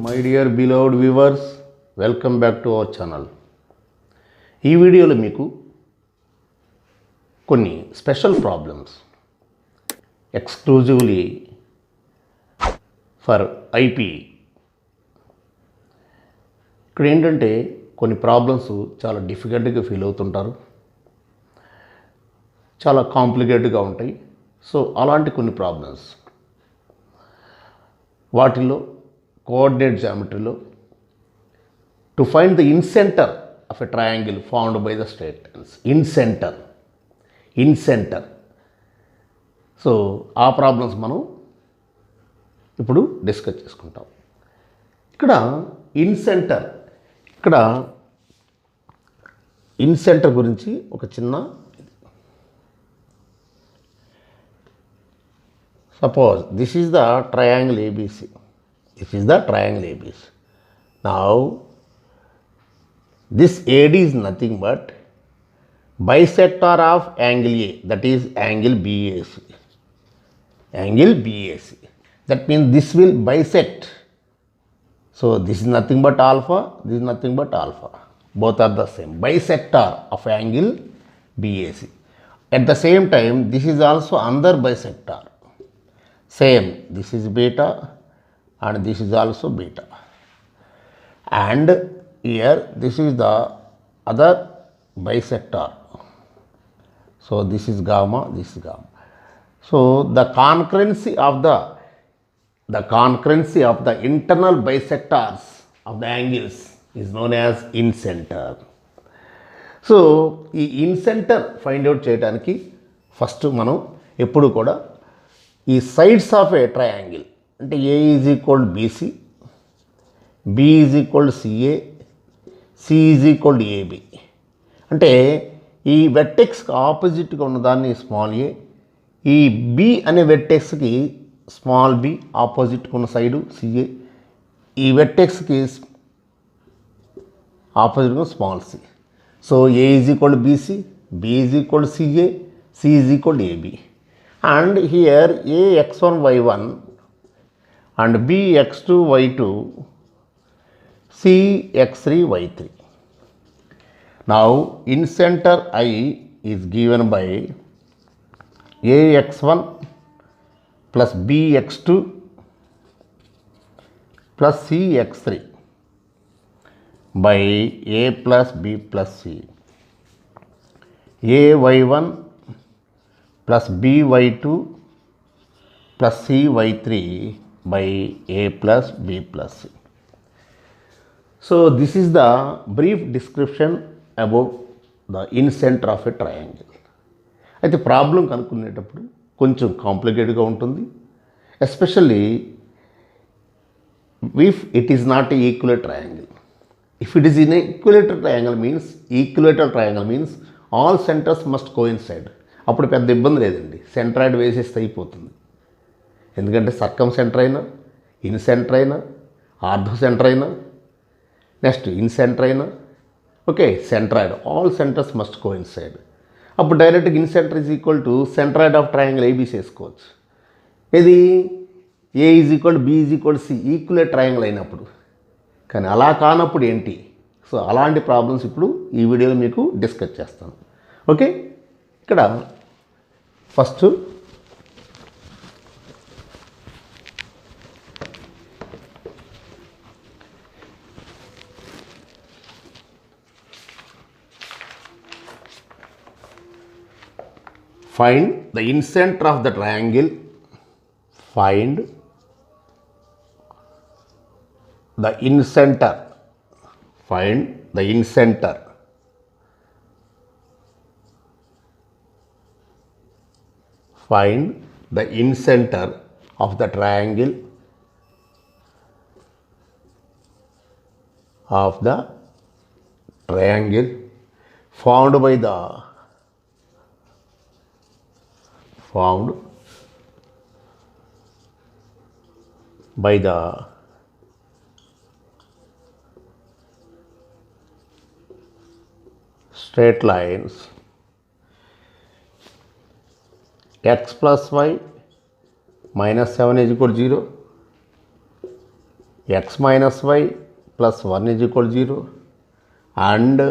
My dear beloved viewers, welcome back to our channel. ఈ వీడియోలో మీకు కొన్ని special problems exclusively for IP. ఇక్కడ ఏంటంటే కొన్ని ప్రాబ్లమ్స్ చాలా డిఫికల్ట్గా ఫీల్ అవుతుంటారు, చాలా కాంప్లికేటెడ్గా ఉంటాయి. సో అలాంటి కొన్ని ప్రాబ్లమ్స్, వాటిల్లో కోఆర్డినేట్ జామెట్రీలో to find the incentre of a triangle found by the straight lines. Incentre. So ఆ ప్రాబ్లమ్స్ మనం ఇప్పుడు డిస్కస్ చేసుకుంటాం. ఇక్కడ ఇన్సెంటర్ గురించి ఒక చిన్న, suppose this is the triangle ABC. Now this AD is nothing but bisector of angle A, that is angle BAC. That means this will bisect. So this is nothing but alpha, this is nothing but alpha. Both are the same. Bisector of angle BAC. At the same time, this is also another bisector. Same, this is beta and this is also beta. And here this is the other bisector. So this is gamma, this is gamma. So the concurrency of the internal bisectors of the angles is known as incenter. So ఈ incentre find out చేయడానికి first మనం ఎప్పుడు కూడా ఈ sides of a triangle, అంటే A is equal BC, B is equal CA, C is equal AB, అంటే ఈ వెట్టెక్స్కి ఆపోజిట్గా ఉన్నదాన్ని స్మాల్ ఏ, ఈ బి అనే వెట్టెక్స్కి స్మాల్ బి ఆపోజిట్గా ఉన్న సైడు సిఏ, ఈ వెట్టెక్స్కి ఆపోజిట్గా small c. So A is equal BC, B is equal CA, C is equal AB. And here A x1 y1 and B x2 y2, C x3 y3. Now incenter I is given by A x1 plus B x2 plus C x3 by A plus B plus C. A y1 plus by2 plus cy3 by a plus b plus c. So this is the brief description about the incenter of a triangle. అయితే problem కనుక్కునేటప్పుడు కొంచెం కాంప్లికేటెడ్గా ఉంటుంది, especially if it is not an equilateral triangle. If it is in an equilateral triangle means all centers must coincide. అప్పుడు పెద్ద ఇబ్బంది లేదండి, centroid వేసేస్తే అయిపోతుంది. ఎందుకంటే సర్కమ్ సెంటర్ అయినా, ఇన్ సెంటర్ అయినా, ఆర్థో సెంటర్ అయినా, నెక్స్ట్ ఇన్ సెంటర్ అయినా, okay, centroid, all centres must coincide. అప్పుడు డైరెక్ట్గా incentre is equal to centroid of triangle ABC వేసుకోవచ్చు. ఇది A is equal B is equal C, equilateral triangle అయినప్పుడు. కానీ అలా కానప్పుడు ఏంటి? సో అలాంటి ప్రాబ్లమ్స్ ఇప్పుడు ఈ వీడియోలో మీకు డిస్కస్ చేస్తాను. ఓకే, ఇక్కడ first find the incenter of the triangle. Find the incenter. Find the incenter of the triangle found by the straight lines x plus y minus 7 is equal to 0, x minus y plus 1 is equal to 0 and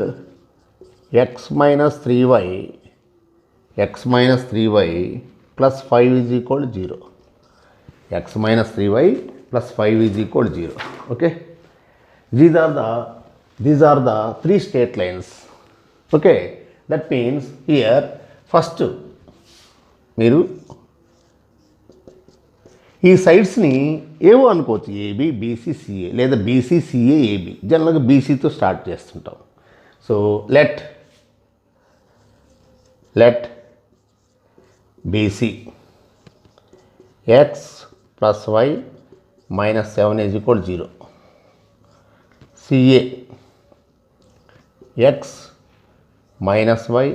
x minus 3y plus 5 is equal to 0. X minus 3y plus 5 is equal to 0. Okay. These are the three straight lines. Okay. That means here first మీరు ఈ సైడ్స్ని ఏవో అనుకోవచ్చు, AB BC CA లేదా BC CA AB. జనరల్గా బీసీతో start చేస్తుంటాం. So let BC x plus y minus 7 is equal 0. CA x minus y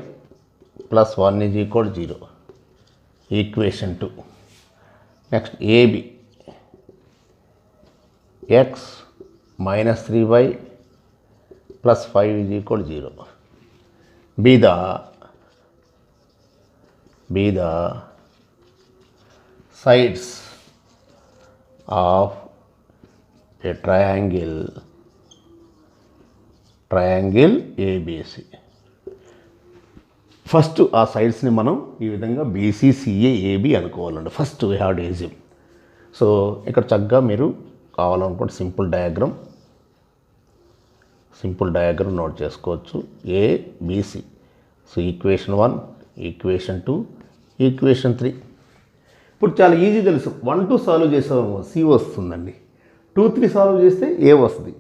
plus 1 is equal 0. Equation 2. Next AB x minus 3y plus 5 is equal 0. be the sides of a triangle ABC. First ఆ సైడ్స్ని మనం ఈ విధంగా BC CA AB అనుకోవాలండి. First we have to assume. So ఇక్కడ చక్కగా మీరు కావాలనుకుంటే సింపుల్ డయాగ్రామ్ నోట్ చేసుకోవచ్చు. ABC. So equation 1, equation 2, equation 3. ఇప్పుడు చాలా ఈజీ తెలుసు. 1, 2 సాల్వ్ చేసాము సి వస్తుందండి. 2, 3 సాల్వ్ చేస్తే ఏ వస్తుంది.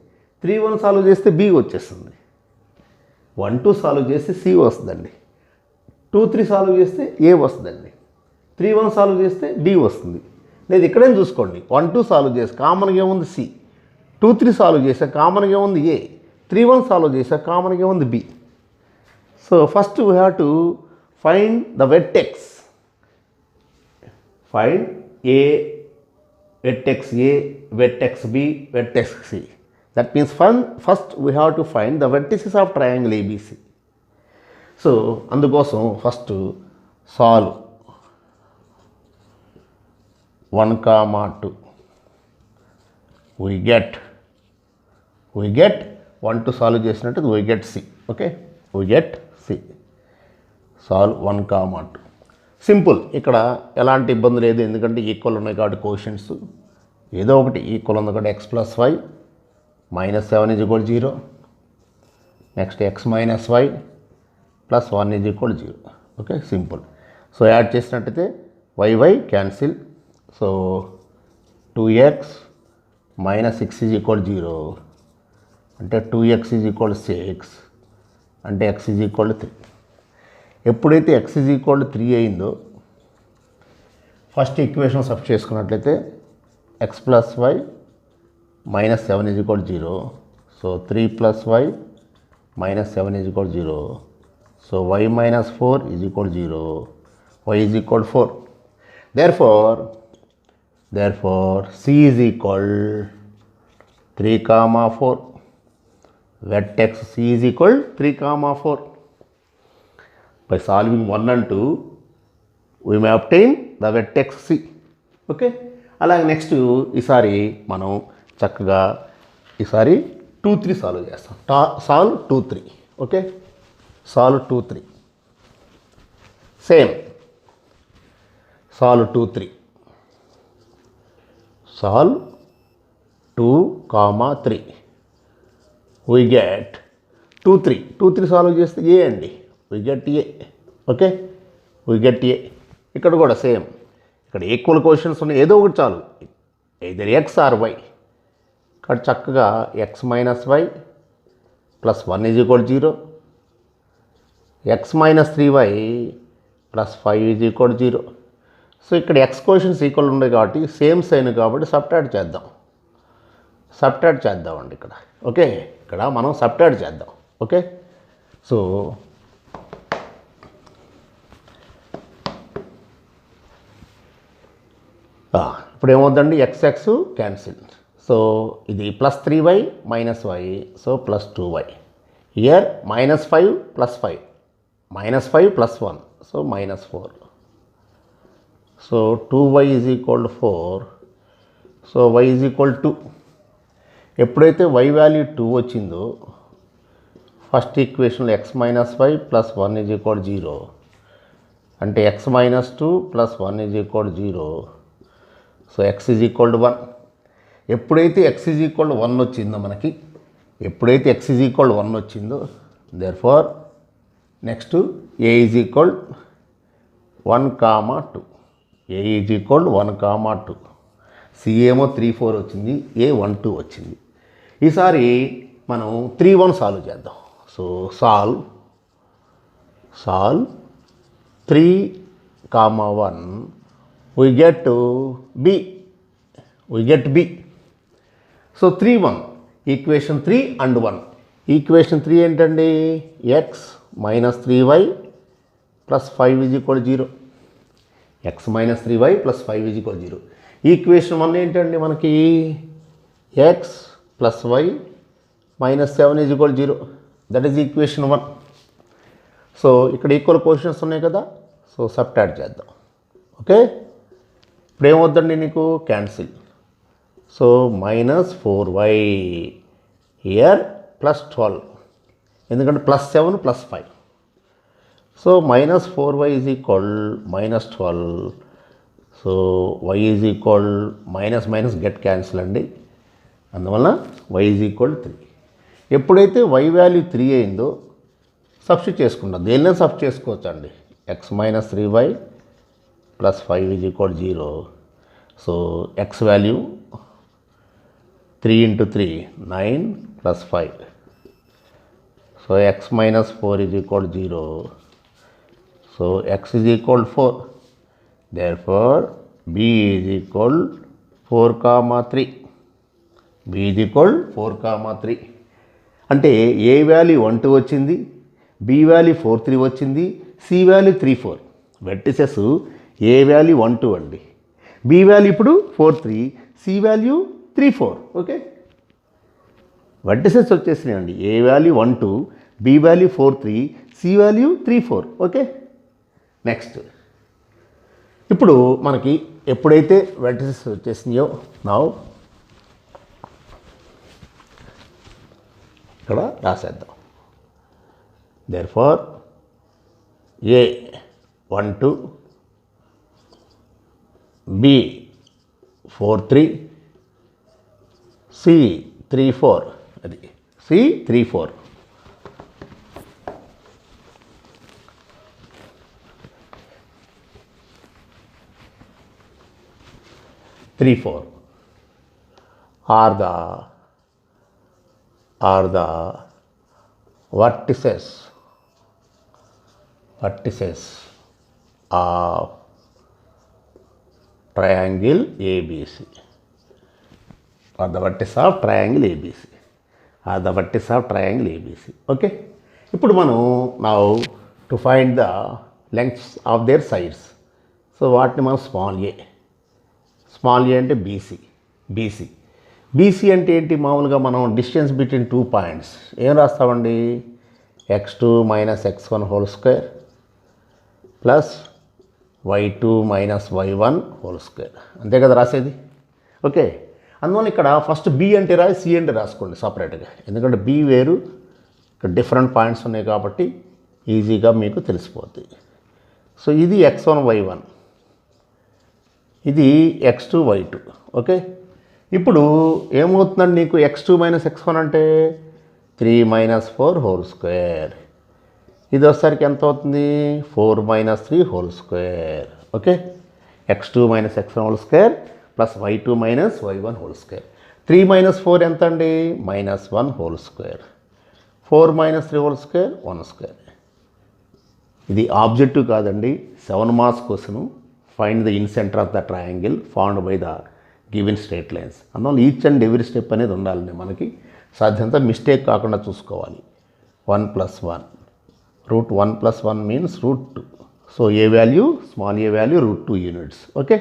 3, 1 సాల్వ్ చేస్తే బి వచ్చేస్తుంది. 1, 2 సాల్వ్ చేస్తే సి వస్తుందండి. 2, 3 సాల్వ్ చేస్తే ఏ వస్తుందండి. 3, 1 సాల్వ్ చేస్తే బి వస్తుంది. లేదు ఇక్కడేం చూసుకోండి. 1, 2 సాల్వ్ చేస్తే కామన్గా ఏముంది సి. 2, 3 సాల్వ్ చేస్తే కామన్గా ఏముంది ఏ. 3, 1 సాల్వ్ చేస్తే కామన్గా ఏముంది B. So first we have to find the vertex. Find A, vertex A, vertex B, vertex C. That means first we have to find the vertices of triangle ABC. So అందుకోసం first solve 1, 2. we get 1, 2 solve చేసినట్టు we get C. Okay, we get C. Solve 1, 2. Simple. ఇక్కడ ఎలాంటి ఇబ్బంది లేదు, ఎందుకంటే equal ఉన్నాయి కాబట్టి cautions ఏదో ఒకటి ఈక్వల్ ఉంది కాబట్టి x plus y minus 7 is equal 0. Next x minus y plus 1 is equal 0. Okay, simple. So add చేసినట్టయితే y cancel. So 2x minus 6 is equal 0 అంటే 2x ఈజ్ ఈక్వల్ 6 అంటే x ఈజ్ ఈక్వల్ 3. ఎప్పుడైతే x is equal 3 అయిందో first equation sub చేసుకున్నట్లయితే x plus y minus 7 is equal 0. So 3 plus y minus 7 is equal 0. సో y minus 4 is equal to 0. Y is equal to 4. Therefore C is equal 3, 4. Vertex C is equal 3, 4. By solving 1 and 2, we may obtain the vertex C. Okay. అలాగే next ఈసారి మనం చక్కగా ఈసారి 2, 3 solve చేస్తాం. Solve 2, 3. Okay, solve 2, 3. Same solve 2, 3. Solve 2, 3. we get 2, 3 solve చేస్తే ఏ అండి. we get A. Okay, we get ఏ. ఇక్కడ కూడా సేమ్. ఇక్కడ ఈక్వల్ క్వశ్చన్స్ ఉన్నాయి, ఏదో ఒకటి చాలు, either ఎక్స్ ఆర్ వై. ఇక్కడ చక్కగా x minus y plus 1 is equal 0. X minus 3y plus 5 is equal 0. So ఇక్కడ ఎక్స్ క్వశ్చన్స్ ఈక్వల్ ఉన్నాయి కాబట్టి సేమ్ సైన్ కాబట్టి సబ్ట్రాక్ట్ చేద్దామండి ఇక్కడ. ఓకే, ఇక్కడ మనం సబ్ట్రాక్ట్ చేద్దాం. ఓకే, సో ఇప్పుడు ఏమవుతుందండి, ఎక్స్ క్యాన్సిల్. సో ఇది plus 3y minus y, so plus 2y. Here minus 5 plus 5, minus 5 plus 1, so minus 4. So 2y is equal to 4, so y is equal to 2. ఎప్పుడైతే y value 2 వచ్చిందో first ఈక్వేషన్లో x minus y plus 1 is equal 0 అంటే x minus 2 plus 1 is equal 0. So x is equal to 1. ఎప్పుడైతే x is equal to 1 వచ్చిందో మనకి, ఎప్పుడైతే x is equal 1 వచ్చిందో therefore next a is equal 1,2, a is equal 1,2, c ఏమో 3,4 వచ్చింది, a 1,2 వచ్చింది. ఈసారి మనం 3,1 సాల్వ్ చేద్దాం. So solve 3,1 we get b. So 3,1 equation 3 and 1. Equation 3 ఏంటండి? x minus 3y plus 5 is equal 0. x minus 3y plus 5 is equal 0. Equation 1 ఏంటండి మనకి? x plus y minus 7 is equal 0. That is equation 1. So ఇక్కడ equal positions ఉన్నాయి కదా, so subtract చేద్దాం. Okay, ఇప్పుడు ఏమవుద్దండి నీకు? Cancel. So minus 4y here plus 12, ఎందుకంటే plus 7 plus 5. So minus 4y is equal minus 12. So y is equal minus minus get cancel అండి, అందువల్ల y is equal 3. ఎప్పుడైతే y వాల్యూ 3 అయిందో సబ్స్టిట్యూట్ చేసుకుంటాం. దేనిలో సబ్స్టిట్యూట్ చేసుకోవచ్చు అండి? x minus 3y plus 5 is equal 0. So x value 3 into 3 9 plus 5. So x minus 4 is equal to 0. So x is equal to 4. Therefore b is equal 4,3. b is equal 4,3. అంటే a value 1 2 వచ్చింది, b value 4 3 వచ్చింది, c value 3 4. Vertices a value 1 2 అండి, b value ఇప్పుడు 4 3, c value 3 4. Okay, vertices వచ్చేసినాయండి. a value 1 2, b value 4 3, c value 3 4. Okay, next ఇప్పుడు మనకి ఎప్పుడైతే vertices వచ్చేసినాయో నౌ ఇక్కడ రాసేద్దాం. Therefore a 1 2, b 4 3, c 3 4. అది c 3 4. are the vertices of triangle ABC. Are the vertices of triangle ABC. Are the vertices of triangle ABC. Okay. ఇప్పుడు మనం now to find the lengths of their sides. So వాటిని మనం small ఏ అంటే BC అంటే ఏంటి? మామూలుగా మనం distance between 2 points ఏం రాస్తామండి? x2 minus x1 whole square plus y2 minus y1 whole square, అంతే కదా రాసేది. ఓకే, అందువల్ల ఇక్కడ ఫస్ట్ బి అంటే రాయి, సి అంటే రాసుకోండి సపరేట్గా, ఎందుకంటే బి వేరు, ఇక్కడ డిఫరెంట్ పాయింట్స్ ఉన్నాయి కాబట్టి ఈజీగా మీకు తెలిసిపోద్ది. సో ఇది x1 y1, ఇది x2 y2. ఓకే, ఇప్పుడు ఏమవుతుందండి నీకు? x2 మైనస్ x1 అంటే 3 మైనస్ 4 హోల్ స్క్వేర్, ఇది వచ్చేసరికి ఎంత అవుతుంది? 4 minus 3 whole square. Okay, x2 minus x1 whole square plus y2 minus y1 whole square. 3 minus 4 ఎంత అండి? Minus 1 whole square. 4 minus 3 whole square 1 square. ఇది ఆబ్జెక్టివ్ కాదండి, 7 marks question. Find the in centre of the triangle found by the given straight lines. అందువల్ల each and every step అనేది ఉండాలండి మనకి, సాధ్యంత mistake కాకుండా చూసుకోవాలి. 1 plus 1 route 1 plus 1 means root 2. So A value, small a value root 2 units. Okay,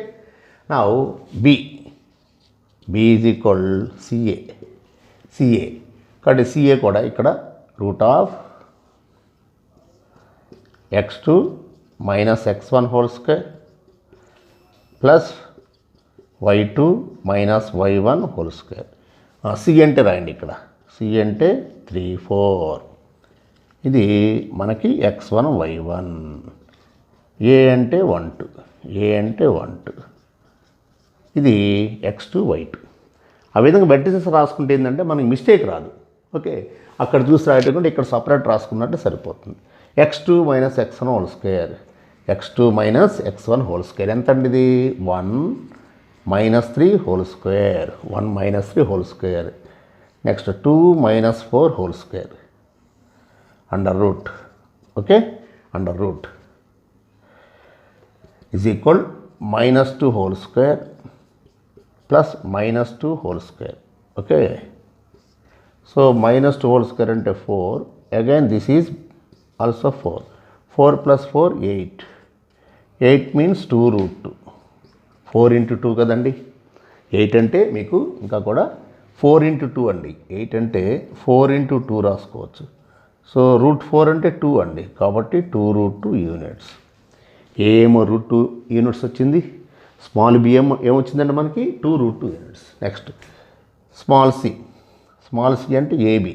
now B is equal CA కాబట్టి CA కూడా ఇక్కడ root of x2 minus x1 whole square plus y2 minus y1 whole square. C అంటే రాయండి ఇక్కడ. C అంటే 3 4. ఇది మనకి x1 y1. ఏ అంటే 1 2. ఏ అంటే 1 2. ఇది x2 y2. ఆ విధంగా వెర్టిసెస్ రాసుకుంటే ఏంటంటే మనకి మిస్టేక్ రాదు. ఓకే, అక్కడ చూసి రాయటం ఇక్కడ సపరేట్ రాసుకున్నట్టు సరిపోతుంది. x2 minus x1 whole square. x2 minus x1 whole square ఎంత అండి? ఇది 1 minus 3 whole square. 1 minus 3 whole square. Next 2 minus 4 whole square under root. Okay, under root is equal minus 2 whole square plus minus 2 whole square. Okay, so minus 2 whole square అంటే 4. Again this is also 4. 4 plus 4 8. 8 means 2 root 2. 4 into 2 కదండి. 8 అంటే మీకు ఇంకా కూడా 4 into 2 అండి. 8 అంటే 4 into 2 రాసుకోవచ్చు. So root 4 అంటే 2 అండి. కాబట్టి 2 రూట్ 2 యూనిట్స్. ఏమో రూట్ 2 యూనిట్స్ వచ్చింది. స్మాల్ బి ఏమొచ్చిందండి మనకి? 2 root 2 units. Next small c. Small c అంటే ఏబి.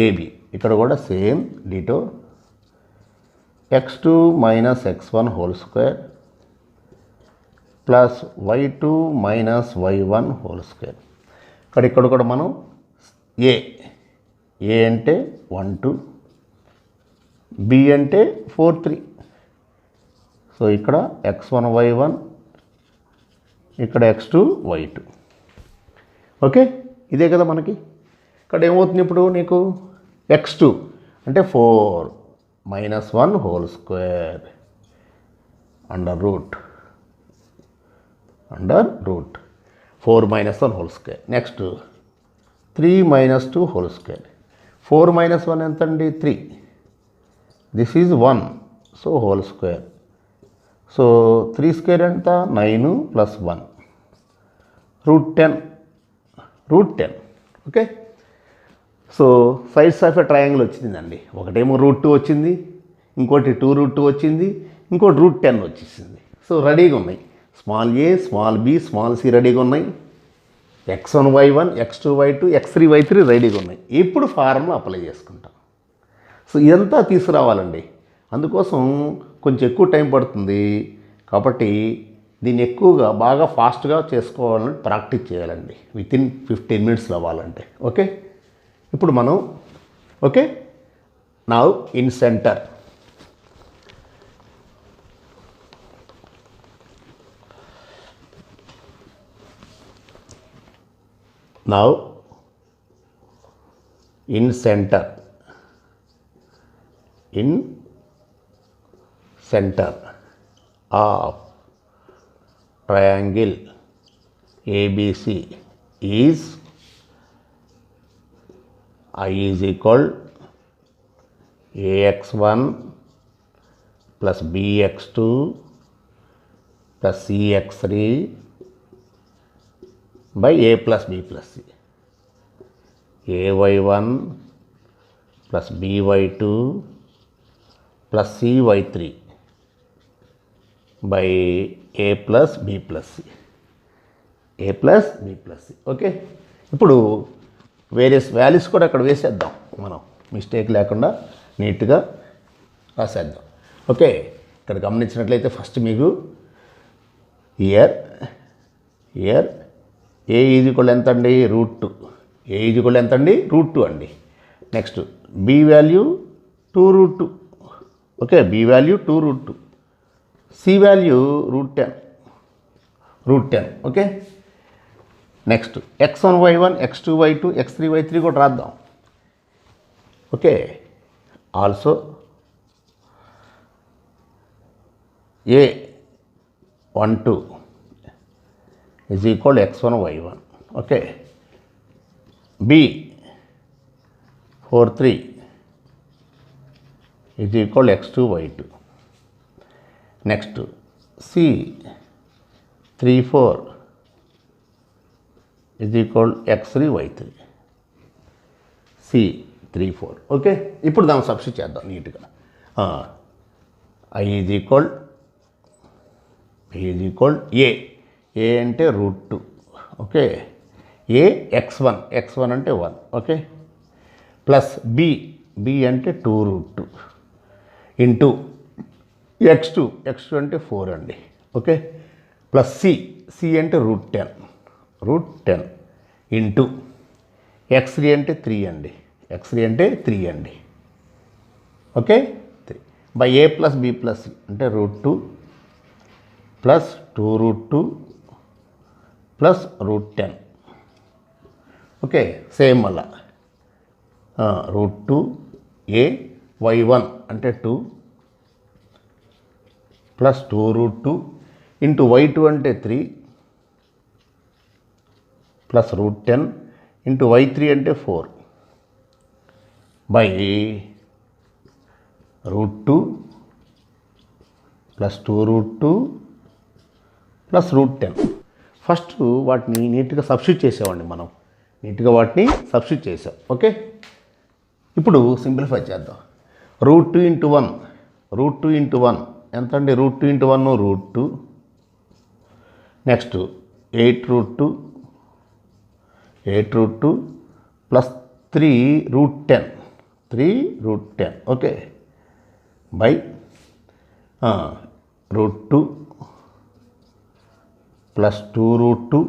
ఏబి ఇక్కడ కూడా same ditto. x2 minus x1 whole square plus y2 minus y1 whole square. ఇక్కడ కూడా మనం ఏ అంటే 1 2, బి అంటే 4 3. సో ఇక్కడ x1 y1, ఇక్కడ x2 y2. ఓకే, ఇదే కదా మనకి. ఇక్కడ ఏమవుతుంది ఇప్పుడు నీకు? x2 అంటే 4 minus 1 whole square under root. 4 minus 1 whole square. Next 3 minus 2 whole square. 4 minus 1 ఎంత అండి? 3. This is 1. So whole square. So 3 square ఎంత? 9 plus 1 root 10. Okay, so sides of a triangle వచ్చిందండి. ఒకటేమో రూట్ 2 వచ్చింది, ఇంకోటి 2 రూట్ 2 వచ్చింది, ఇంకోటి రూట్ 10 వచ్చేసింది. సో రెడీగా ఉన్నాయి. స్మాల్ ఏ, స్మాల్ బి, స్మాల్ సి రెడీగా ఉన్నాయి. x1 y1, x2 y2, x3 y3 రెడీగా ఉన్నాయి. ఇప్పుడు ఫార్ములా అప్లై చేసుకుంటాం. సో ఇదంతా తీసుకురావాలండి. అందుకోసం కొంచెం ఎక్కువ టైం పడుతుంది. కాబట్టి దీన్ని ఎక్కువగా బాగా ఫాస్ట్గా చేసుకోవాలని ప్రాక్టీస్ చేయాలండి. వితిన్ 15 మినిట్స్లో అవ్వాలంటే. ఓకే, ఇప్పుడు మనం okay now in centre. Now in center of triangle ABC is I is equal AX1 plus BX2 plus CX3 by A plus B plus C. AY1 plus BY2 plus CY3 by A plus B plus C. A plus B plus C. Okay, ఇప్పుడు various values కూడా అక్కడ వేసేద్దాం. మనం mistake లేకుండా నీట్గా రాసేద్దాం. Okay, ఇక్కడ గమనించినట్లయితే first మీకు ఇయర్ ఏ ఈజ్ ఈక్వల్ ఎంత అండి? రూట్ 2. ఏ ఈజ్ ఈక్వల్ ఎంత అండి? రూట్ 2 అండి. Next B value 2 root 2. Okay, B value 2 root 2. C value root 10. Okay, next x1 y1, x2 y2, x3 y3 కూడా రాద్దాం. Okay, also A 1 2 is equal x1 y1. Okay, B 4 3 is equal x2 y2. Next C 3 4 is equal x3 y3. C 3 4. Okay, ఇప్పుడు దాన్ని substitute చేద్దాం నీట్గా. I is equal ఏ అంటే route 2. Okay, ఏ x1 అంటే 1 okay plus B అంటే 2√2 into x2 అంటే 4 అండి okay plus C అంటే √10 ఇంటూ x3 అంటే 3 అండి okay 3 by A plus B plus C అంటే √2 ప్లస్ 2√2 ప్లస్ √10 ఓకే సేమ్ మళ్ళా √2 ఏ y1 అంటే 2 ప్లస్ 2√2 ఇంటూ y2 అంటే 3 ప్లస్ √10 ఇంటూ y3 అంటే 4 బై √2 ప్లస్ 2√2 ప్లస్ √10 ఫస్ట్ వాటిని నీట్గా సబ్స్టిట్యూట్ చేసామండి మనం చేసాం ఓకే ఇప్పుడు సింప్లిఫై చేద్దాం √2 ఇంటూ 1 ఎంత అండి √2 into 1 √2 next 8√2 plus 3√10 okay by √2 plus 2√2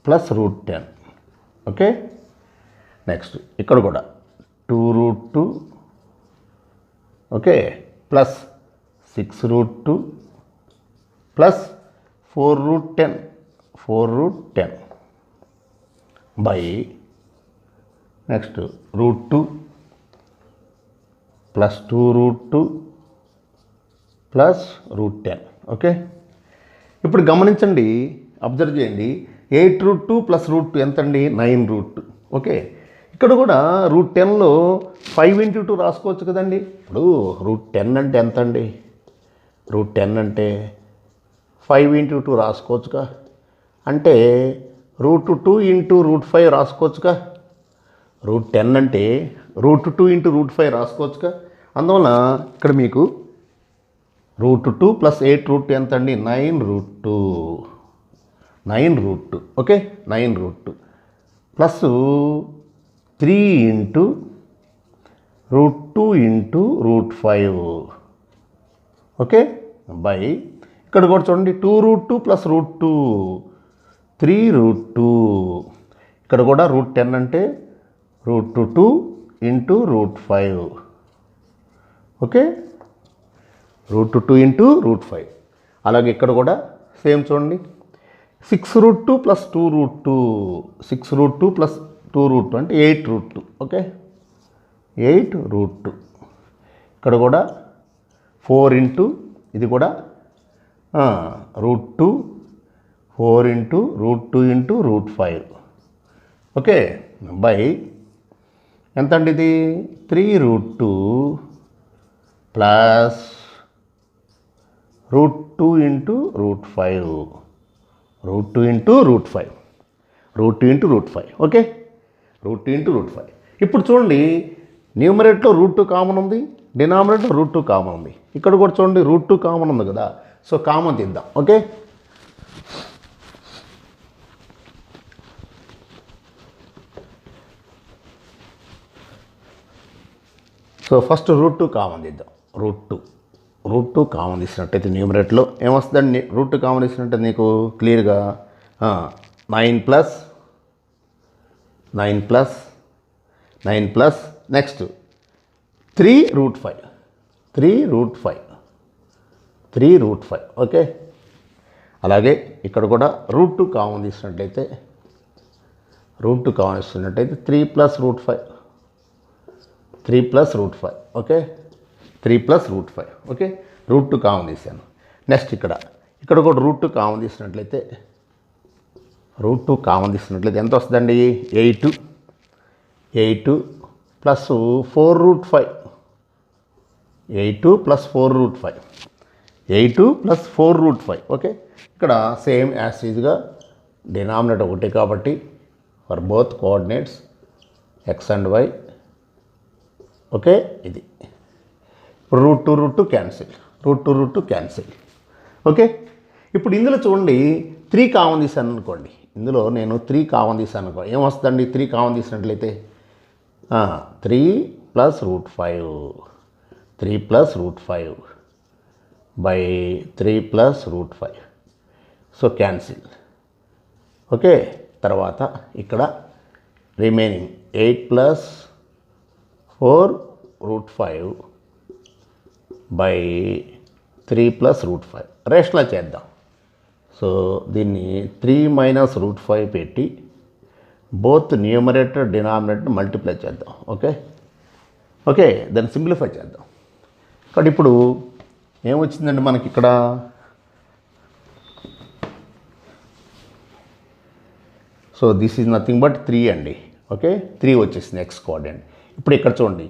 plus √10 okay next ఇక్కడ కూడా 2√2 okay plus 6√2 plus 4√10 by next √2 plus 2√2 plus √10 okay ఇప్పుడు గమనించండి అబ్జర్వ్ చేయండి 8√2 ప్లస్ √2 ఎంత అండి 9√2 ఓకే ఇక్కడ కూడా √10లో 5 ఇంటూ 2 రాసుకోవచ్చు కదండి ఇప్పుడు √10 అంటే ఎంత అండి √10 అంటే 5 ఇంటూ 2 రాసుకోవచ్చుగా అంటే √2 ఇంటూ √5 రాసుకోవచ్చుగా √10 అంటే √2 ఇంటూ √5 రాసుకోవచ్చుగా అందువల్ల ఇక్కడ మీకు √2 ప్లస్ 8√2 ఎంత అండి 9√2 okay 9√2 plus 3 into √2 into √5 okay by ఇక్కడ కూడా చూడండి 2√2 ప్లస్ √2 3√2 ఇక్కడ కూడా √10 అంటే √2 ఇంటూ √5 ఓకే √2 ఇంటూ √5 అలాగే ఇక్కడ కూడా సేమ్ చూడండి 6√2 ప్లస్ 2√2 ప్లస్ 2√2 అంటే 8√2 ఓకే 8√2 ఇక్కడ కూడా 4 ఇంటూ ఇది కూడా √2 4 ఇంటూ √2 ఇంటూ √5 ఓకే బై ఎంత అండి ఇది 3√2 plus √2 into √5 √2 into √5 okay √2 into √5 ఇప్పుడు చూడండి న్యూమరేట్లో √2 కామన్ ఉంది డినామినేట్లో √2 కామన్ ఉంది ఇక్కడ కూడా చూడండి √2 కామన్ ఉంది కదా సో కామన్ తీద్దాం ఓకే సో ఫస్ట్ √2 కామన్ తీద్దాం √2 కామన్ తీసినట్టయితే న్యూమరేట్లో ఏమొస్తుందండి √2 కామన్ తీసినట్టు నీకు క్లియర్గా 9 ప్లస్ నెక్స్ట్ 3√5 ఓకే అలాగే ఇక్కడ కూడా √2 కామన్ తీసినట్లయితే 3 plus √5 okay 3 plus √5 okay √2 common తీసాను నెక్స్ట్ ఇక్కడ కూడా √2 కామన్ తీసినట్లయితే ఎంత వస్తుందండి 8 ప్లస్ 4√5 8 ప్లస్ 4√5 ఓకే ఇక్కడ సేమ్ యాజ్ ఈజ్గా డినామినేటర్ ఒకటి కాబట్టి for both coordinates x and y okay ఇది √2 క్యాన్సిల్ ఓకే ఇప్పుడు ఇందులో చూడండి 3 కామన్ తీసాను అనుకోండి ఇందులో నేను 3 కామన్ తీసాను అనుకో ఏమొస్తుందండి 3 కామన్ తీసినట్లయితే 3 plus root 5 3 plus root 5 by 3 plus root 5 so cancel. Okay, తర్వాత ఇక్కడ remaining 8 plus 4 root 5 by 3 plus root 5 రెస్ట్లా చేద్దాం. సో దీన్ని 3 మైనస్ రూట్ 5 పెట్టి బోత్ న్యూమరేటర్ డినామినేటర్ మల్టిప్లై చేద్దాం. ఓకే దాన్ని సింప్లిఫై చేద్దాం. కాబట్టి ఇప్పుడు ఏమొచ్చిందండి మనకి ఇక్కడ so this is nothing but 3 అండి. ఓకే 3 వచ్చేసింది ఎక్స్ కోఆర్డినేట్. ఇప్పుడు ఇక్కడ చూడండి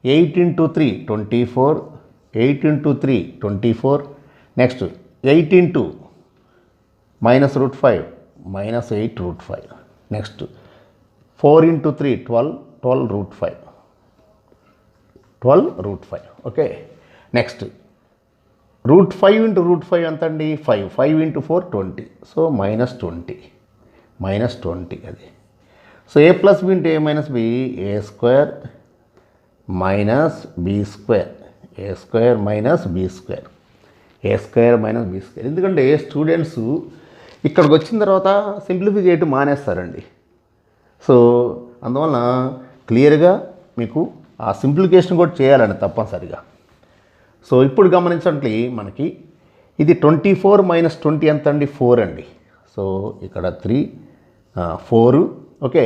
8 into 3 24, 8 into 3 24, next 8 into minus root 5 minus 8 root 5, next 4 into 3 12 root 5 12 root 5. Okay next root 5 into root 5 ఎంత అండి 5 ఇంటూ 4 20, సో మైనస్ 20 అది. సో ఏ ప్లస్ బి ఇంటూ ఏ minus B ఏ square minus B square, ఏ square minus B square, ఏ square minus B square. ఎందుకంటే students ఇక్కడికి వచ్చిన తర్వాత simplify చేయటం మానేస్తారండి. So అందువలన క్లియర్గా మీకు ఆ సింప్లిఫికేషన్ కూడా చేయాలండి తప్పనిసరిగా. సో ఇప్పుడు గమనించండి మనకి ఇది 24 మైనస్ 20 ఎంత అండి 4 అండి. సో ఇక్కడ 3 4. ఓకే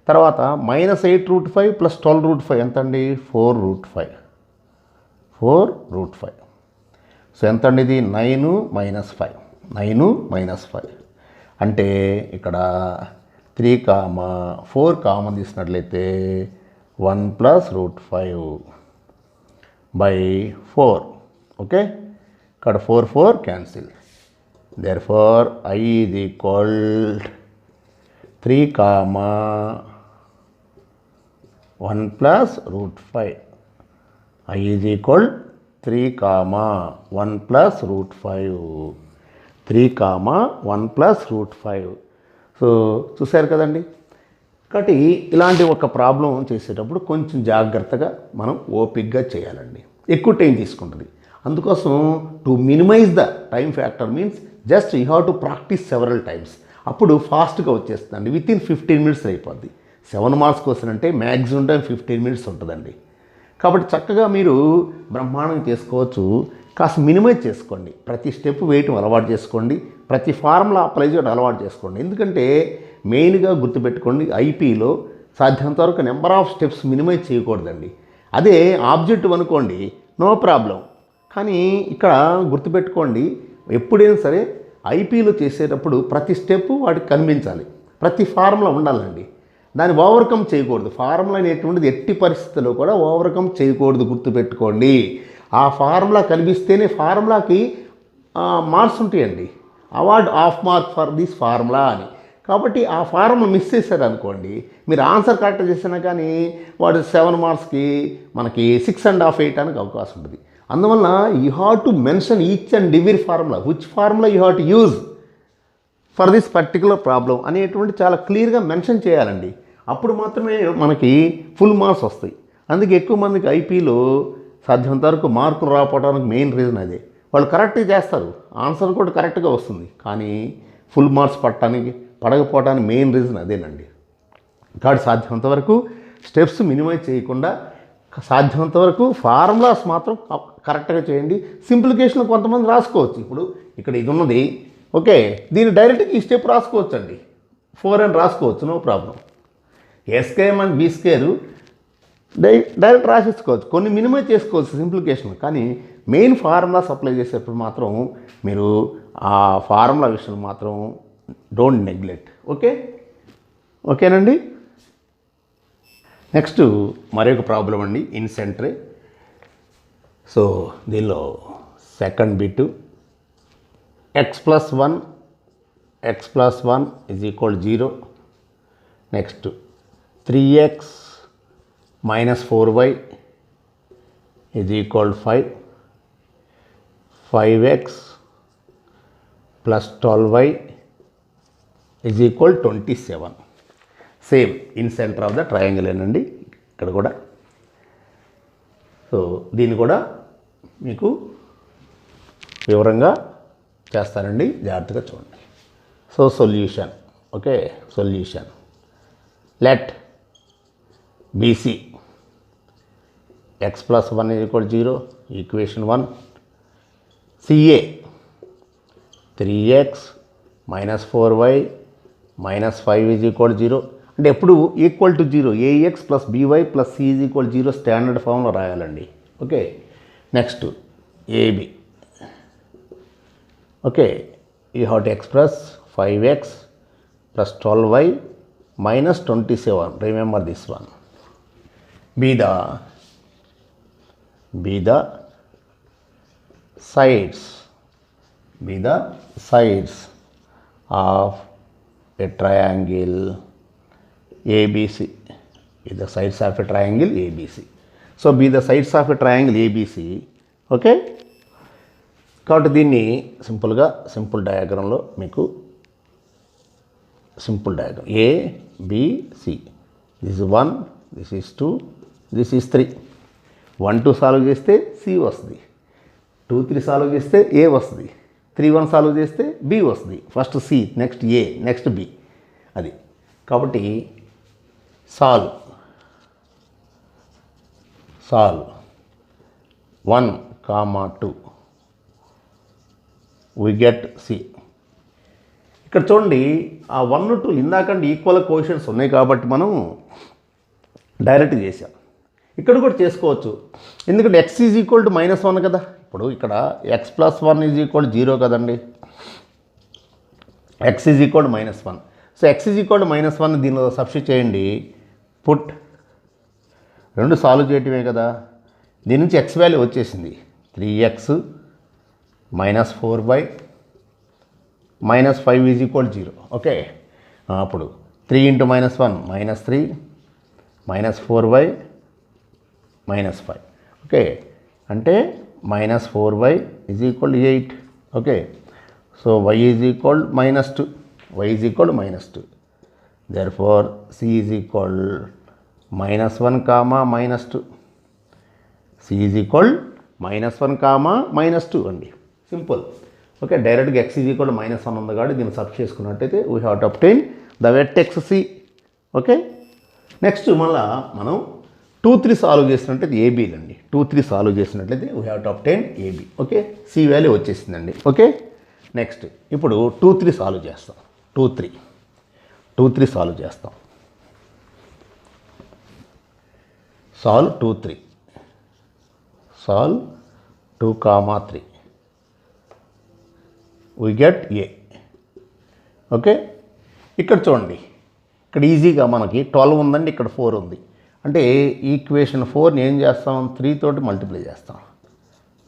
తర్వాత మైనస్ 8 రూట్ 5 ప్లస్ 12 రూట్ 5 ఎంత అండి 4 రూట్ 5. సో ఎంత అండి ఇది 9 మైనస్ 5 అంటే ఇక్కడ 3 4 కామన్ తీసినట్లయితే 1 ప్లస్ రూట్ 5 బై 4. ఓకే ఇక్కడ 4 cancel. Therefore I is equal 3 1 plus root 5. I is equal 3 1 plus root 5, 3 1 plus root 5. So చూశారు కదండి. కాబట్టి ఇలాంటి ఒక ప్రాబ్లం చేసేటప్పుడు కొంచెం జాగ్రత్తగా మనం ఓపిక్గా చేయాలండి. ఎక్కువ టైం తీసుకుంటుంది. అందుకోసం to minimize the time factor means just you have to practice several times. అప్పుడు ఫాస్ట్గా వచ్చేస్తుందండి. వితిన్ 15 మినిట్స్ అయిపోద్ది. 7 మార్క్స్ క్వశ్చన్ అంటే మ్యాక్సిమం టైం 15 మినిట్స్ ఉంటుందండి. కాబట్టి చక్కగా మీరు బ్రహ్మాండం చేసుకోవచ్చు. కాస్త మినిమైజ్ చేసుకోండి. ప్రతి స్టెప్ వేయటం అలవాటు చేసుకోండి. ప్రతి ఫార్ములా అప్లై చేయడం అలవాటు చేసుకోండి. ఎందుకంటే మెయిన్గా గుర్తుపెట్టుకోండి ఐపీలో సాధ్యంత వరకు నెంబర్ ఆఫ్ స్టెప్స్ మినిమైజ్ చేయకూడదండి. అదే ఆబ్జెక్టివ్ అనుకోండి నో ప్రాబ్లం. కానీ ఇక్కడ గుర్తుపెట్టుకోండి ఎప్పుడైనా సరే ఐపీలో చేసేటప్పుడు ప్రతి స్టెప్ వాటికి కనిపించాలి. ప్రతి ఫార్ములా ఉండాలండి. దాన్ని ఓవర్కమ్ చేయకూడదు. ఫార్ములా అనేటువంటిది ఎట్టి పరిస్థితుల్లో కూడా ఓవర్కమ్ చేయకూడదు. గుర్తుపెట్టుకోండి. ఆ ఫార్ములా కనిపిస్తేనే ఫార్ములాకి మార్క్స్ ఉంటాయండి. Award of mark for this formula అని. కాబట్టి ఆ ఫార్ములా మిస్ చేశారు అనుకోండి, మీరు ఆన్సర్ కరెక్ట్ చేసినా కానీ వాడు 7 మార్క్స్కి మనకి 6.5 వేయడానికి అవకాశం ఉంటుంది. అందువల్ల you have to mention each and every formula which formula you have to use for this particular problem అనేటువంటి చాలా క్లియర్గా మెన్షన్ చేయాలండి. అప్పుడు మాత్రమే మనకి ఫుల్ మార్క్స్ వస్తాయి. అందుకే ఎక్కువ మందికి ఐపీలో సాధ్యమంత వరకు మార్కులు రాకపోవడానికి మెయిన్ రీజన్ అదే. వాళ్ళు కరెక్ట్గా చేస్తారు, ఆన్సర్ కూడా కరెక్ట్గా వస్తుంది, కానీ ఫుల్ మార్క్స్ పడకపోవడానికి మెయిన్ రీజన్ అదేనండి. కాబట్టి సాధ్యమంత వరకు స్టెప్స్ మినిమైజ్ చేయకుండా సాధ్యమంత వరకు ఫార్ములాస్ మాత్రం కరెక్ట్గా చేయండి. సింప్లిఫికేషన్ కొంతమంది రాసుకోవచ్చు. ఇప్పుడు ఇక్కడ ఇది ఉన్నది, ఓకే, దీన్ని డైరెక్ట్గా ఈ స్టెప్ రాసుకోవచ్చు అండి. 4 అని రాసుకోవచ్చు, no problem. A square and b square direct రాసేసుకోవచ్చు. కొన్ని మినిమైజ్ చేసుకోవచ్చు సింప్లిఫికేషన్. కానీ మెయిన్ ఫార్ములాస్ అప్లై చేసేటప్పుడు మాత్రం మీరు ఆ ఫార్ములా విషయం మాత్రం డోంట్ నెగ్లెక్ట్. ఓకేనండి. నెక్స్ట్ మరొక ప్రాబ్లం అండి, ఇన్ సెంటరే. సో దీనిలో second bit x+1 is equal to 0. Next 3x minus 4y is equal to 5. 5x plus 12y is equal 27. Same in centre of the triangle ఏనండి ఇక్కడ కూడా. So దీన్ని కూడా మీకు వివరంగా చేస్తానండి, జాగ్రత్తగా చూడండి. So solution, okay, solution let BC x + 1 = 0, equation 1. CA 3x - 4y - 5 = 0. అంటే ఎప్పుడు equal to 0, ax + by + c = 0 standard ఫామ్లో రాయాలండి. Okay, next AB. Okay, you have to express 5x + 12y - 27. Remember this one. Be the sides of a triangle ABC. Be the sides of a triangle ABC. So be the sides of a triangle ABC. Okay, కాబట్టి దీన్ని సింపుల్గా simple డయాగ్రామ్లో మీకు simple diagram ABC. This is 1, this is 2, this is 3. 1, 2 solve చేస్తే C వస్తుంది, 2, 3 solve చేస్తే A వస్తుంది, 3, 1 solve చేస్తే B వస్తుంది. First C, next A, next B. అది కాబట్టి సాల్వ్ 1, 2 we get C. ఇక్కడ చూడండి, ఆ 1, 2 ఇందాకంటే ఈక్వల్ కోషన్స్ ఉన్నాయి కాబట్టి మనం డైరెక్ట్ చేసాం. ఇక్కడ కూడా చేసుకోవచ్చు, ఎందుకంటే x = -1 కదా. ఇప్పుడు ఇక్కడ x + 1 = 0 కదండి, x = -1. సో x = -1 దీనిలో సబ్స్టిట్యూట్ చేయండి. పుట్ 2 సాల్వ్ చేయటమే కదా, దీని నుంచి x వాల్యూ వచ్చేసింది 3x - 4y - 5 = 0. ఓకే, అప్పుడు 3 × -1 - 3 - 4y - 5. ఓకే, అంటే -4y = 8. Okay, so y = -2, y = -2. Therefore C = -1, -2. C = -1, -2 అండి, సింపుల్. ఓకే, డైరెక్ట్గా x = -1 ఉంది కాబట్టి దీన్ని సబ్ చేసుకున్నట్టయితే we have to obtain the vertex C. Okay, next మళ్ళా మనం 2, 3 సాల్వ్ చేసినట్లయితే ఏబీలు అండి. 2, 3 సాల్వ్ చేసినట్లయితే we have to obtain AB. Okay, C value వచ్చేసిందండి. ఓకే, నెక్స్ట్ ఇప్పుడు 2, 3 సాల్వ్ చేస్తాం. 2, 3 సాల్వ్ చేస్తాం. Solve 2, 3 solve 2, 3 we get A. Okay, ఇక్కడ చూడండి, ఇక్కడ ఈజీగా మనకి 12 ఉందండి, ఇక్కడ 4 ఉంది. అంటే ఈక్వేషన్ 4ని ఏం చేస్తాం, 3 తోటి మల్టిప్లై చేస్తాం.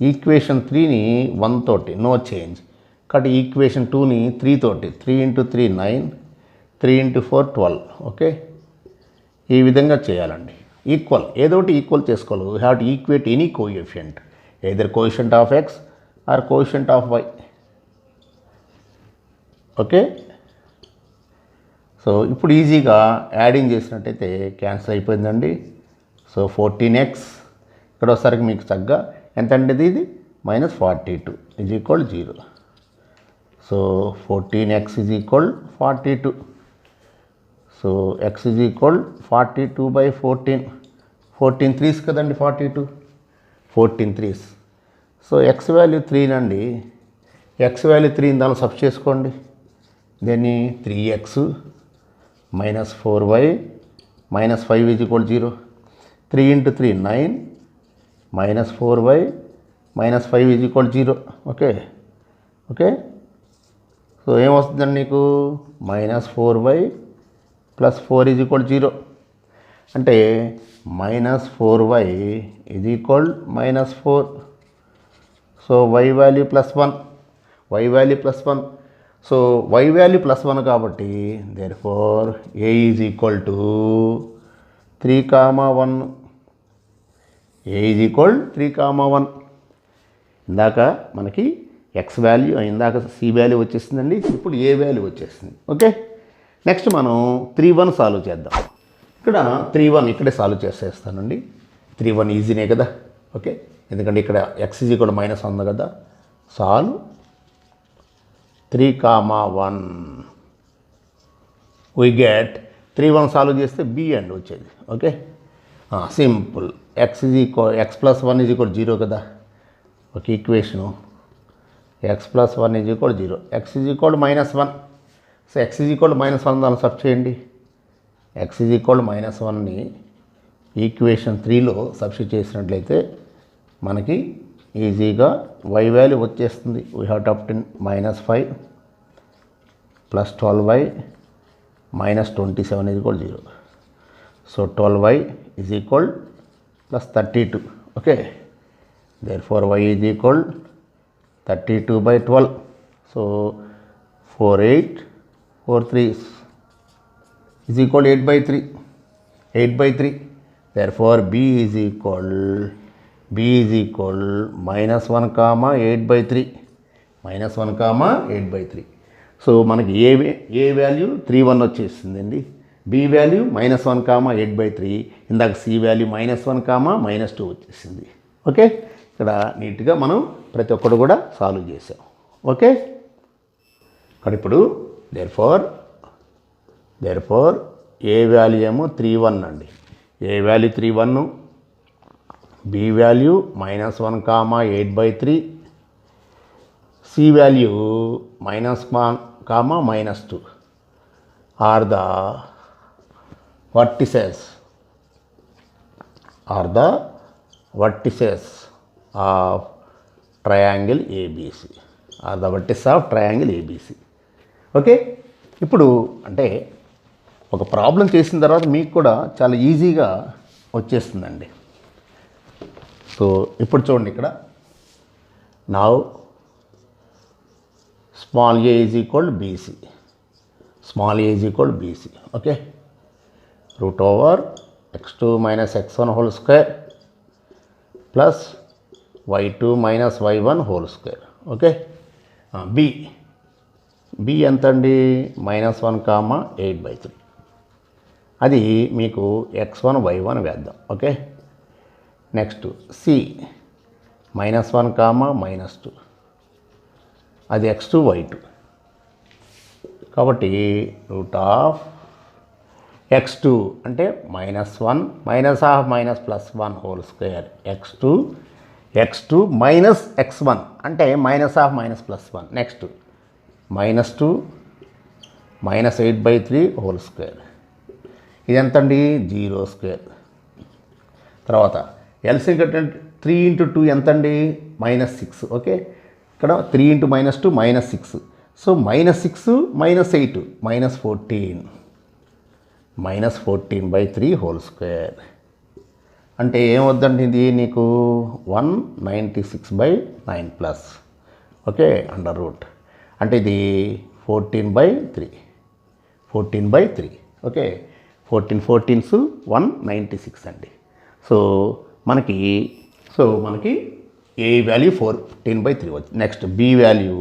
ఈక్వేషన్ 3ని 1 తోటి, నో చేంజ్. కాబట్టి ఈక్వేషన్ 2ని 3 తోటి, 3 × 3 9, 3 × 4 12. ఓకే, ఈ విధంగా చేయాలండి. ఈక్వల్, ఏదో ఒకటి ఈక్వల్ చేసుకోవాలి. We have to equate any coefficient, either coefficient of x or coefficient of y. Okay, so ఇప్పుడు ఈజీగా యాడింగ్ చేసినట్టయితే క్యాన్సిల్ అయిపోయిందండి. సో 14x ఇక్కడ వచ్చేసరికి మీకు చక్కగా ఎంత అంటే ఇది -42 = 0. So 14x = 42. So x = 42/14. 14 3s కదండి, 42, 14 3s. సో x వాల్యూ 3 నండి, x వాల్యూ 3 దానిలో సబ్ చేసుకోండి. దీన్ని 3x - 4y - 5 = 0. 3 × 3 9, -4y - 5 = 0. Okay, okay, so ఏమొస్తుందండి నీకు -4y + 4 = 0. అంటే -4y = -4. So y value +1, y value +1. So y value +1 కాబట్టి therefore A = 3, 1. A = 3, 1. ఇందాక మనకి x వాల్యూ, ఇందాక C వాల్యూ వచ్చేసిందండి, ఇప్పుడు A వాల్యూ వచ్చేసింది. ఓకే, నెక్స్ట్ మనం 3-1 సాల్వ్ చేద్దాం. ఇక్కడ 3-1 ఇక్కడే సాల్వ్ చేసేస్తానండి. 3-1 ఈజీనే కదా, ఓకే, ఎందుకంటే ఇక్కడ x = -1 ఉంది కదా. సాల్వ్ 3,1 we get 3-1 సాల్వ్ చేస్తే b అండి వచ్చేది. Okay, simple. x + 1 = 0 కదా. ఒక equation x + 1 = 0, x -1. So x -1 దాన్ని సబ్ చేయండి. x -1ని ఈక్వేషన్ 3లో సబ్స్టిట్యూట్ చేసినట్లయితే మనకి ఈజీగా y వాల్యూ వచ్చేస్తుంది. We have to obtain -5 + 12y - 27 = 0. So 12y = +32. Okay, therefore y = 32/12. So 4843 = 8/3. Therefore b is equal -1, -1, 8/3. So మనకి ఏ వాల్యూ 3-1 వచ్చేసిందండి. B value -1, 8/3. ఇందాక సి వాల్యూ -1, -2 వచ్చేసింది. ఓకే, ఇక్కడ నీట్గా మనం ప్రతి ఒక్కరు కూడా సాల్వ్ చేసాం. ఓకే, ఇక్కడ ఇప్పుడు దేర్ఫోర్ ఏ వాల్యూ ఏమో 3-1 అండి. A value 3-1, b value -1, 8/3, c value -1, -2 are the vertices of triangle ABC. Okay, ఇప్పుడు అంటే ఒక ప్రాబ్లం చేసిన తర్వాత మీకు కూడా చాలా ఈజీగా వచ్చేస్తుందండి. సో ఇప్పుడు చూడండి, ఇక్కడ now small a is equal to BC. Okay, √x2 - x1 whole square plus y2 - y1 whole square. Okay, b ఎంత అండి? -1, 8/3. అది మీకు x1 y1 వేద్దాం. ఓకే, నెక్స్ట్ సి -1, -2, అది x2 y2. కాబట్టి √x2 అంటే -1 -1 +1 whole square x2 -x1 అంటే -1 +1. Next -2 -8/3 whole square. ఇది ఎంత అండి? 0². తర్వాత ఎల్సిఎం కట్టండి. 3 × 2 ఎంత అండి? -6. ఓకే, ఇక్కడ 3 × -2 -6. సో -6 -8 -14. -14/3 whole square అంటే ఏమవుద్దండి? ఇది నీకు 196/9 ప్లస్. ఓకే, అండర్ రూట్ అంటే ఇది 14/3. ఓకే, 14 196 అండి. సో మనకి ఏ వాల్యూ 14/3 వచ్చింది. Next B value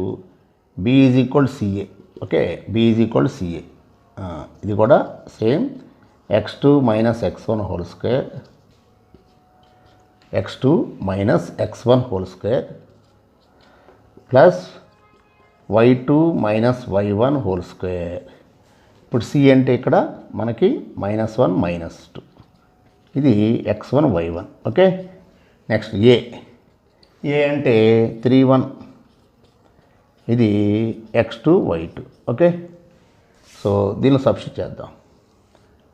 b = CA. Okay, b = CA. ఇది కూడా same x2 - x1 whole square plus y2 - y1 whole square. ఇప్పుడు సి అంటే ఇక్కడ మనకి -1 -2, ఇది x1 y1. ఓకే, నెక్స్ట్ ఏ అంటే 3-1, ఇది x2 y2. ఓకే, సో దీనిలో సబ్స్టిట్యూట్ చేద్దాం.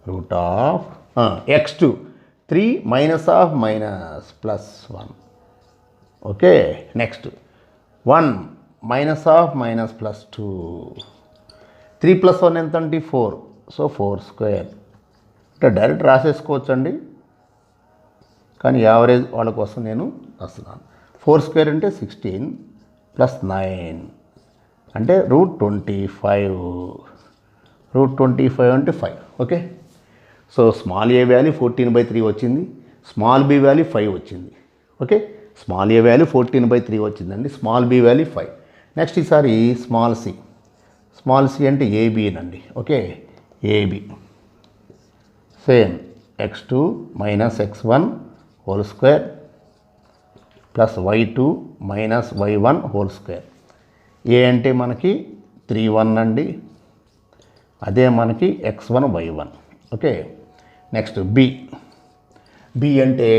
√x2 3 -1. Okay, next 1 -2. 3 + 1 ఎంత అంటే 4. సో 4² అంటే డైరెక్ట్ రాసేసుకోవచ్చు అండి, కానీ యావరేజ్ వాళ్ళ కోసం నేను రాస్తున్నాను. 4² అంటే 16 + 9 అంటే √25. √25 అంటే 5. Okay, so small a value 14/3 వచ్చింది, స్మాల్ బి వాల్యూ 5 వచ్చింది. ఓకే, స్మాల్ ఏ వాల్యూ 14/3 వచ్చిందండి, స్మాల్ బి వాల్యూ 5. నెక్స్ట్ ఈసారి స్మాల్ సి అంటే ఏబి అండి. Okay, AB same x2 minus x1 whole square plus y2 minus y1 whole square. A అంటే మనకి 3 1 అండి, అదే మనకి x1 y1. Okay, next B అంటే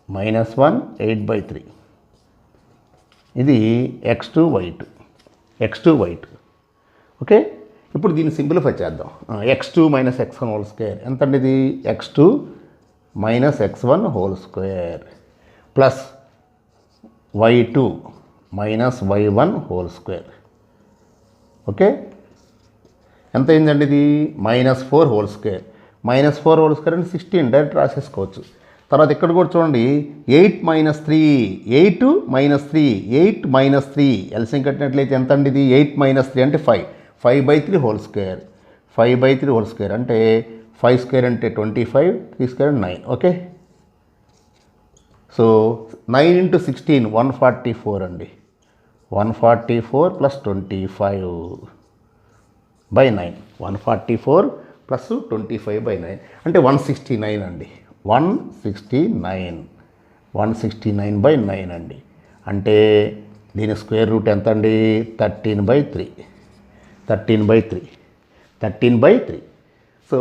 -1 8/3. ఇది x2 y2. ఓకే, ఇప్పుడు దీన్ని సింప్లిఫై చేద్దాం. x2 minus x1 whole square ఎంత అండి? ఇది x2 minus x1 whole square plus y2 minus y1 whole square. Okay, ఎంత అయిందండి? ఇది -4 హోల్ స్క్వేర్. -4 హోల్ స్క్వేర్ అంటే 16 డైరెక్ట్ రాసేసుకోవచ్చు. తర్వాత ఇక్కడ కూడా చూడండి 8 మైనస్ 3 ఎల్సిఎం కట్టినట్లయితే ఎంత అండి? ఇది 8 మైనస్ 3 అంటే 5/3 హోల్ స్క్వేర్. 5/3 హోల్ స్క్వేర్ అంటే 5 స్క్వేర్ అంటే 25, 3 స్క్వేర్ 9. ఓకే, సో 9 × 16 144 అండి. 144 ప్లస్ 25/9. 144 ప్లస్ 25/9 అంటే 169 అండి. 169/9 అండి. అంటే దీని స్క్వేర్ రూట్ ఎంత అండి? 13/3. సో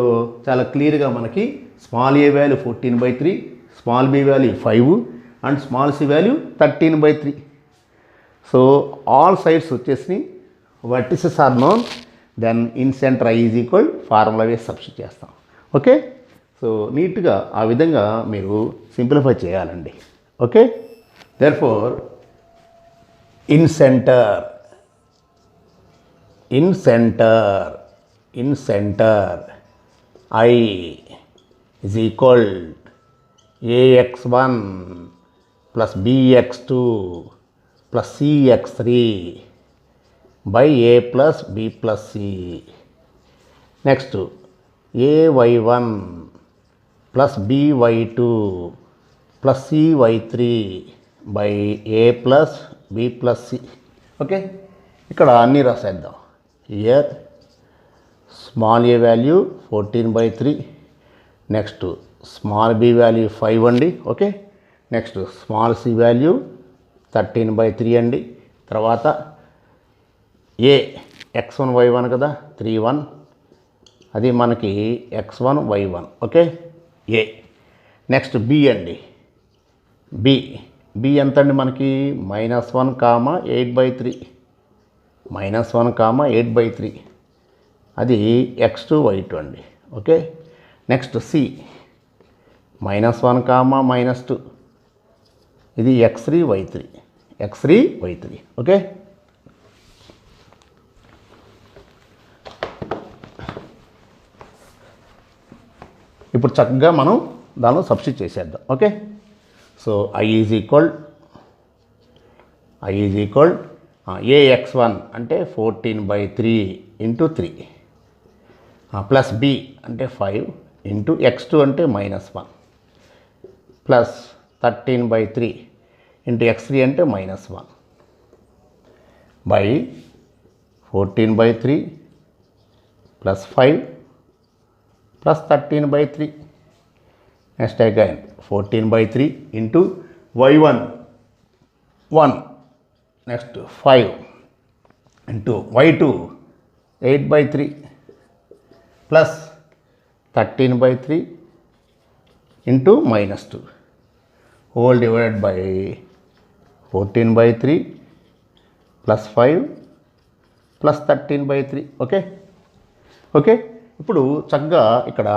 చాలా క్లియర్గా మనకి small a value 14/3, small b value 5 and small c value 13/3. So all sides వచ్చేసి vertices are known, then incentre I is equal formula వేసి సబ్స్టిట్యూట్ చేస్తాం. ఓకే, సో నీట్గా ఆ విధంగా మీరు సింప్లిఫై చేయాలండి. Okay, therefore incentre I is equal ax1 plus bx2 plus cx3 by a plus b plus c. Next ay1 plus by2 plus cy3 by a plus b plus c. Okay, ఇక్కడ అన్నీ రాసేద్దాం. Here small a value 14/3, next small b value 5 అండి. Okay, next small c value 13/3 అండి. తర్వాత ఏ x1 y1 కదా 3 1, అది మనకి x1 y1. Okay, ఏ. Next B అండి. బి ఎంత అండి మనకి? -1, 8/3. అది x2 y2 అండి. ఓకే, నెక్స్ట్ సి -1, -2, ఇది x3 y3. ఓకే, ఇప్పుడు చక్కగా మనం దానిలో సబ్స్టిట్యూట్ చేసేద్దాం. Okay, so I is equal ax1 అంటే 14/3 × 3 ప్లస్ బి అంటే 5 ఇంటూ x2 అంటే -1 ప్లస్ 13/3 ఇంటూ x3 అంటే -1 by 14/3 plus 5 plus 13/3. Next again 14/3 into y1 1, next 5 into y2 8/3 plus 13/3 into -2 whole divided by 14/3 plus 5 plus 13/3. Okay, ఇప్పుడు చక్కగా ఇక్కడ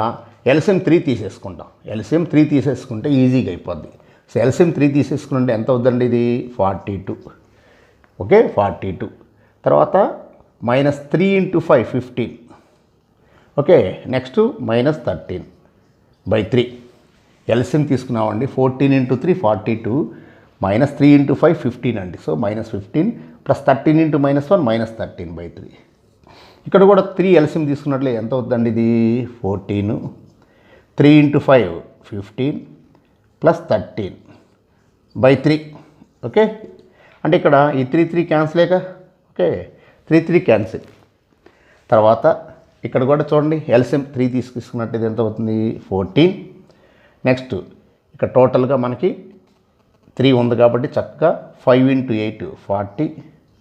LCM 3 తీసేసుకుంటాం. LCM 3 తీసేసుకుంటే ఈజీగా అయిపోద్ది. సో ఎల్సిఎం 3 తీసేసుకుంటే ఎంత అవుతుందండి? ఇది 42. ఓకే, 42. తర్వాత -3 × 5 15. Okay, next -13/3. ఎల్సిఎం తీసుకున్నామండి. 14 × 3 42, -3 × 5 15 అండి. So -15 plus 13 × -1 -13/3. ఇక్కడ కూడా 3 ఎల్సిఎం తీసుకున్నట్లే ఎంత అవుతుందండి? ఇది 14, 3 × 5 15 ప్లస్ 13/3. ఓకే, అంటే ఇక్కడ ఈ 3 క్యాన్సిలేక. Okay, 3 cancel. తర్వాత ఇక్కడ కూడా చూడండి ఎల్సిఎం 3 తీసుకున్నట్టు ఎంత అవుతుంది 14. నెక్స్ట్ ఇక్కడ టోటల్గా మనకి 3 ఉంది కాబట్టి చక్కగా 5 × 8 40.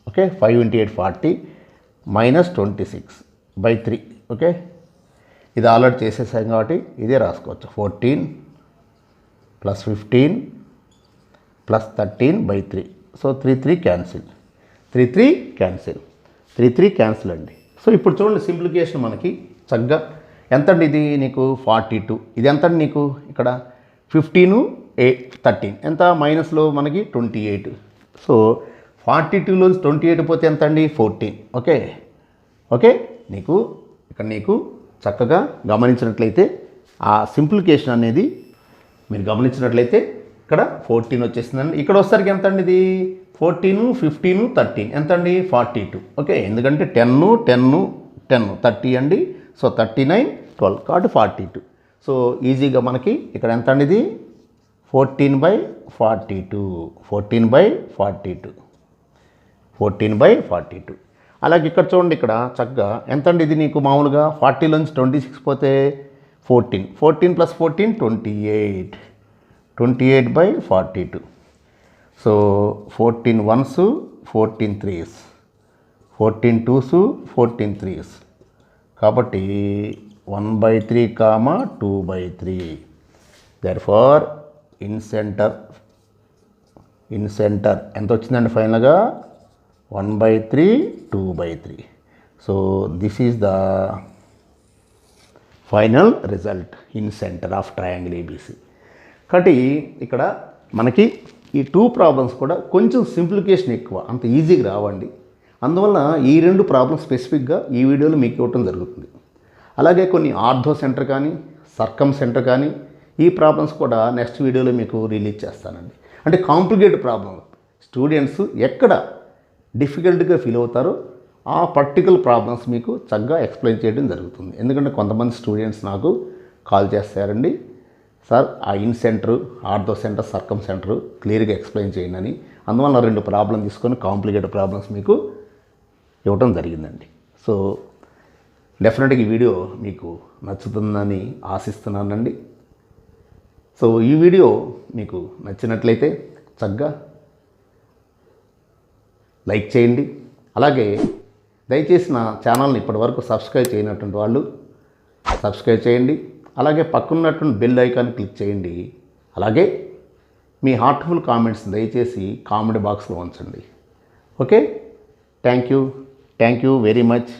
ఓకే, 5 × 8 40 -26/3. ఓకే, ఇది ఆల్రెడీ చేసేసాం కాబట్టి ఇదే రాసుకోవచ్చు. 14 + 15 + 13/3. సో 3 క్యాన్సిల్, 3 క్యాన్సిల్ అండి. సో ఇప్పుడు చూడండి సింప్లిఫికేషన్ మనకి చక్కగా ఎంత అండి, ఇది నీకు 42, ఇది ఎంత అండి నీకు ఇక్కడ 15 13 ఎంత మైనస్లో మనకి 28. సో 42లో 28 పోతే ఎంత అండి 14. ఓకే నీకు ఇక్కడ నీకు చక్కగా గమనించినట్లయితే ఆ సింప్లిఫికేషన్ అనేది మీరు గమనించినట్లయితే ఇక్కడ 14 వచ్చేసిందండి. ఇక్కడ వచ్చేసరికి ఎంత అండి ఇది 14 15 13 ఎంత అండి 42. ఓకే, ఎందుకంటే 10 30 అండి. సో 39 12 కాబట్టి 42. సో ఈజీగా మనకి ఇక్కడ ఎంత అండి ఇది 14/42. అలాగే ఇక్కడ చూడండి, ఇక్కడ చక్కగా ఎంత అండి ఇది నీకు మామూలుగా 40లోంచి 26 పోతే 14 + 14 28/42. So 14 1s 14 3s 14 2s 14 3s కాబట్టి 1/3, 2/3. therefore ఇన్ సెంటర్ ఎంత వచ్చిందండి ఫైనల్గా 1/3 2/3. So this is the final result in centre of triangle ABC. కాబట్టి ఇక్కడ మనకి ఈ 2 ప్రాబ్లమ్స్ కూడా కొంచెం సింప్లిఫికేషన్ ఎక్కువ, అంత ఈజీగా రావండి. అందువల్ల ఈ 2 ప్రాబ్లమ్స్ స్పెసిఫిక్గా ఈ వీడియోలో మీకు ఇవ్వటం జరుగుతుంది. అలాగే కొన్ని ఆర్థో సెంటర్ కానీ సర్కమ్ సెంటర్ కానీ ఈ ప్రాబ్లమ్స్ కూడా నెక్స్ట్ వీడియోలో మీకు రిలీజ్ చేస్తానండి. అంటే కాంప్లికేటెడ్ ప్రాబ్లం స్టూడెంట్స్ ఎక్కడ డిఫికల్ట్గా ఫీల్ అవుతారో ఆ పర్టికులర్ ప్రాబ్లమ్స్ మీకు చక్కగా ఎక్స్ప్లెయిన్ చేయడం జరుగుతుంది. ఎందుకంటే కొంతమంది స్టూడెంట్స్ నాకు కాల్ చేస్తారండి, సార్ ఆ incentre orthocentre circumcentre క్లియర్గా ఎక్స్ప్లెయిన్ చేయండి అని. అందువల్ల 2 ప్రాబ్లం తీసుకొని కాంప్లికేటెడ్ ప్రాబ్లమ్స్ మీకు ఇవ్వటం జరిగిందండి. సో డెఫినెట్గా ఈ వీడియో మీకు నచ్చుతుందని ఆశిస్తున్నానండి. సో ఈ వీడియో మీకు నచ్చినట్లయితే చక్కగా లైక్ చేయండి. అలాగే దయచేసి నా ఛానల్ని ఇప్పటివరకు సబ్స్క్రైబ్ చేయనటువంటి వాళ్ళు సబ్స్క్రైబ్ చేయండి. అలాగే పక్కనున్నటువంటి బెల్ ఐకాన్ క్లిక్ చేయండి. అలాగే మీ హార్ట్ఫుల్ కామెంట్స్ దయచేసి కామెంట్ బాక్స్లో ఉంచండి. Okay, thank you very much.